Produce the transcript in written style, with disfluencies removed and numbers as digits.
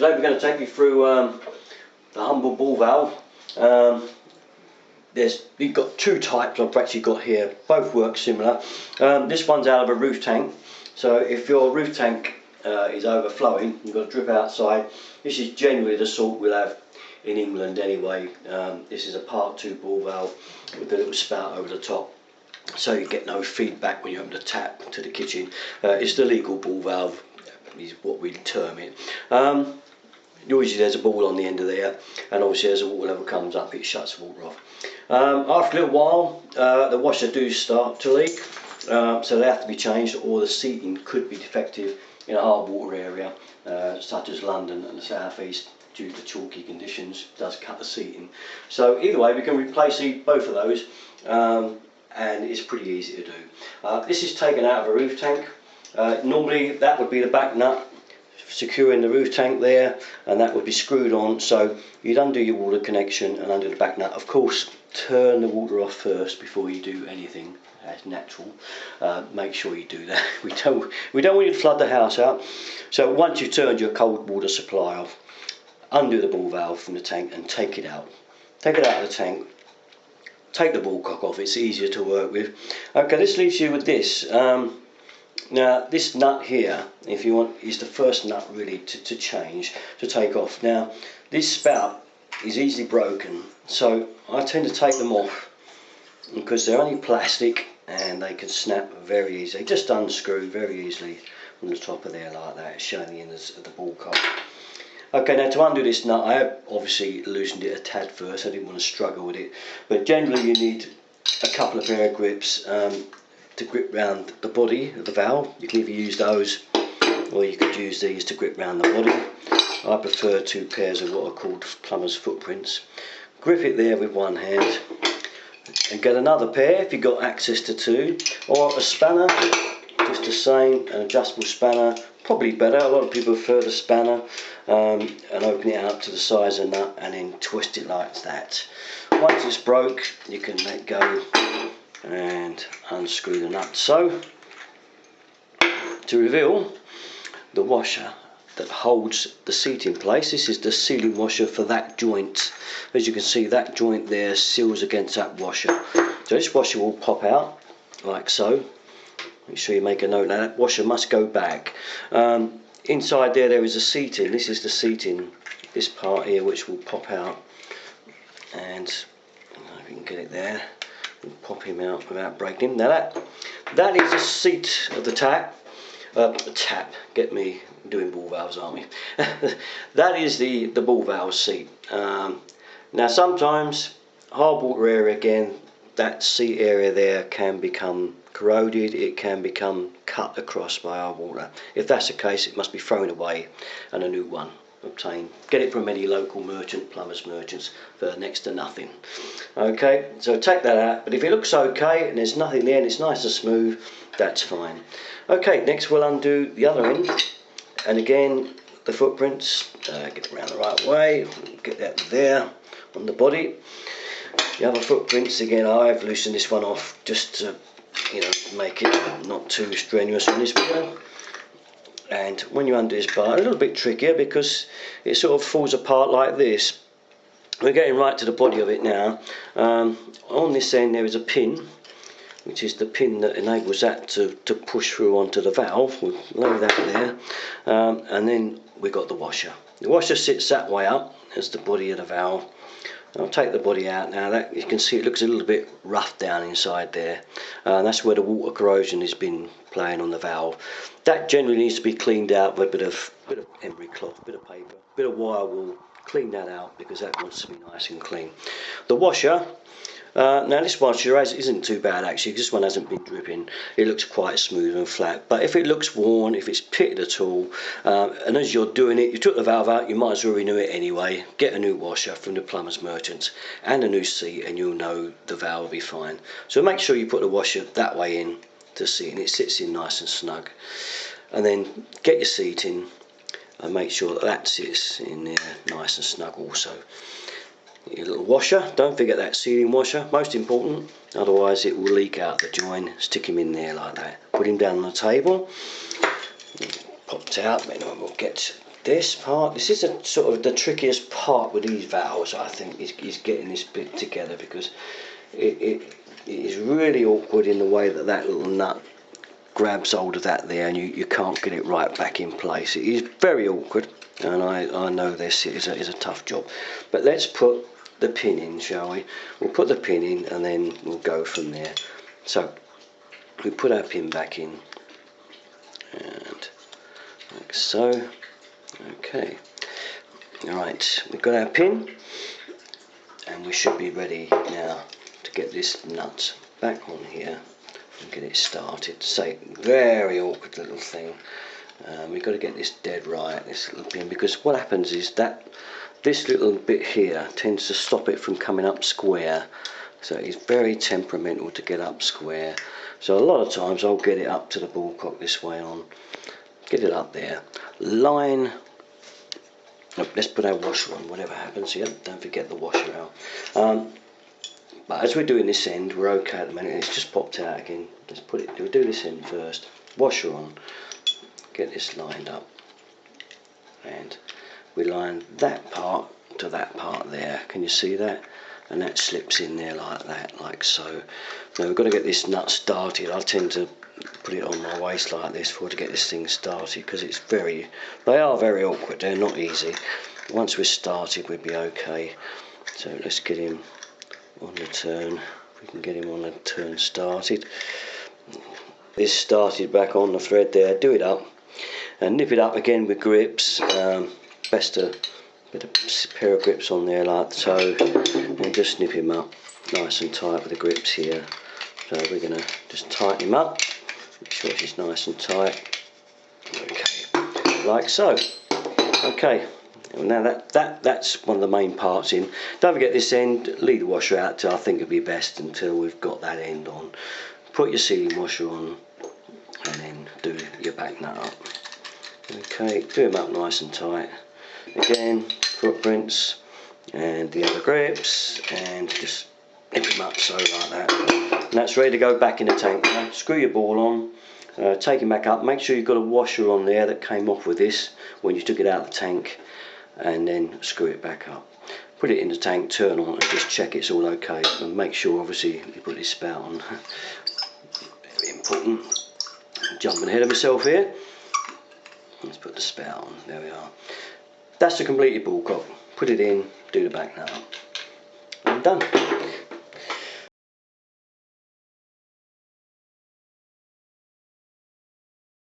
Today we're going to take you through the humble ball valve. We've got two types I've actually got here, both work similar. This one's out of a roof tank, so if your roof tank is overflowing, you've got a drip outside. This is generally the sort we'll have in England anyway. This is a Part 2 ball valve with a little spout over the top, so you get no feedback when you open the tap to the kitchen. It's the legal ball valve, is what we term it. Usually there's a ball on the end of there, and obviously as the water level comes up it shuts the water off. After a little while the washer do start to leak, so they have to be changed, or the seating could be defective in a hard water area such as London and the South East. Due to chalky conditions, does cut the seating. So either way we can replace both of those, and it's pretty easy to do. This is taken out of a roof tank. Normally that would be the back nut securing the roof tank there, and that would be screwed on, so you'd undo your water connection and undo the back nut. Of course, turn the water off first before you do anything. That's natural. Make sure you do that. We don't want you to flood the house out. So once you've turned your cold water supply off, undo the ball valve from the tank and take it out. Take it out of the tank. Take the ballcock off. It's easier to work with. Okay, this leaves you with this. Now this nut here, if you want, is the first nut really to change, to take off. Now this spout is easily broken, so I tend to take them off because they're only plastic and they can snap very easily. Just unscrew very easily from the top of there like that, showing the innards of the ballcock. Okay, now to undo this nut, I have obviously loosened it a tad first. I didn't want to struggle with it, but generally you need a couple of pair of grips to grip round the body of the valve. You can either use those, or you could use these to grip round the body. I prefer two pairs of what are called plumber's footprints. Grip it there with one hand, and get another pair if you've got access to two, or a spanner, just the same, an adjustable spanner, probably better. A lot of people prefer the spanner, and open it out to the size of the nut and then twist it like that. Once it's broke, you can let go and unscrew the nut. So to reveal the washer that holds the seat in place, this is the sealing washer for that joint. As you can see, that joint there seals against that washer, so this washer will pop out like so. Make sure you make a note. Now that washer must go back. Inside there is a seating. This is the seating, this part here, which will pop out, and if you can get it there, we'll pop him out without breaking him. Now that is the seat of the tap. Get me doing ball valves, aren't we? That is the ball valve seat. Now sometimes hard water area, again, that seat area there can become corroded, it can become cut across by hard water. If that's the case, it must be thrown away and a new one obtained. Get it from any local merchant, plumbers merchants, for next to nothing. Okay, so take that out, but if it looks okay and there's nothing there and it's nice and smooth, that's fine. Okay, next we'll undo the other end, and again the footprints, get it around the right way, get that there on the body. The other footprints, again, I've loosened this one off just to, you know, make it not too strenuous on this video. And when you undo this bar, a little bit trickier because it sort of falls apart like this. We're getting right to the body of it now. On this end there is a pin, which is the pin that enables that to push through onto the valve. We'll lay that there, and then we've got the washer. The washer sits that way up as the body of the valve. I'll take the body out now. That you can see, it looks a little bit rough down inside there. That's where the water corrosion has been playing on the valve. That generally needs to be cleaned out with a bit of emery cloth, bit of paper, bit of wire wool. Clean that out because that wants to be nice and clean. The washer. Now this washer isn't too bad actually, because this one hasn't been dripping. It looks quite smooth and flat, but if it looks worn, if it's pitted at all, and as you're doing it, you took the valve out, you might as well renew it anyway. Get a new washer from the plumber's merchants and a new seat, and you'll know the valve will be fine. So make sure you put the washer that way in to seat, and it sits in nice and snug. And then get your seat in and make sure that sits in there nice and snug also. Your little washer, don't forget that sealing washer, most important, otherwise it will leak out the joint. Stick him in there like that, put him down on the table, popped out, then we'll get this part, this is a sort of the trickiest part with these valves, I think, is getting this bit together, because it is really awkward in the way that that little nut grabs hold of that there, and you can't get it right back in place. It is very awkward, and I know this is a tough job. But let's put the pin in, shall we? We'll put the pin in and then we'll go from there. So we put our pin back in, and like so. Okay, alright, we've got our pin, and we should be ready now to get this nut back on here and get it started. Say, very awkward little thing. We've got to get this dead right, this little pin, because what happens is that this little bit here tends to stop it from coming up square. So it's very temperamental to get up square. So a lot of times I'll get it up to the Ballcock this way on, get it up there, line. Let's put our washer on, whatever happens here. Don't forget the washer out. But as we're doing this end, we're okay at the minute. It's just popped out again. Let's put it. We'll do this end first. Washer on. Get this lined up, and we line that part to that part there. Can you see that? And that slips in there like that, like so. Now we've got to get this nut started. I tend to put it on my waist like this to get this thing started, because it's they are very awkward. They're not easy. Once we're started, we'll be okay. So let's get him on the turn. If we can get him on the turn started. This started back on the thread there. Do it up and nip it up again with grips. Best to put a pair of grips on there like so, and just nip him up nice and tight with the grips here. So we're going to just tighten him up, make sure it's nice and tight. Okay, like so. Okay, now that's one of the main parts in. Don't forget this end, leave the washer out till I think it'll be best until we've got that end on. Put your sealing washer on, and then do your back nut up. Okay, do them up nice and tight. Again, footprints and the other grips, and just nip them up so like that. And that's ready to go back in the tank. Now, screw your ball on, take it back up. Make sure you've got a washer on there that came off with this when you took it out of the tank, and then screw it back up. Put it in the tank, turn on, and just check it's all okay. And make sure, obviously, you put this spout on. Very important. I'm jumping ahead of myself here. Let's put the spout on. There we are. That's the completed Ballcock. Put it in, do the back nut up. I'm done.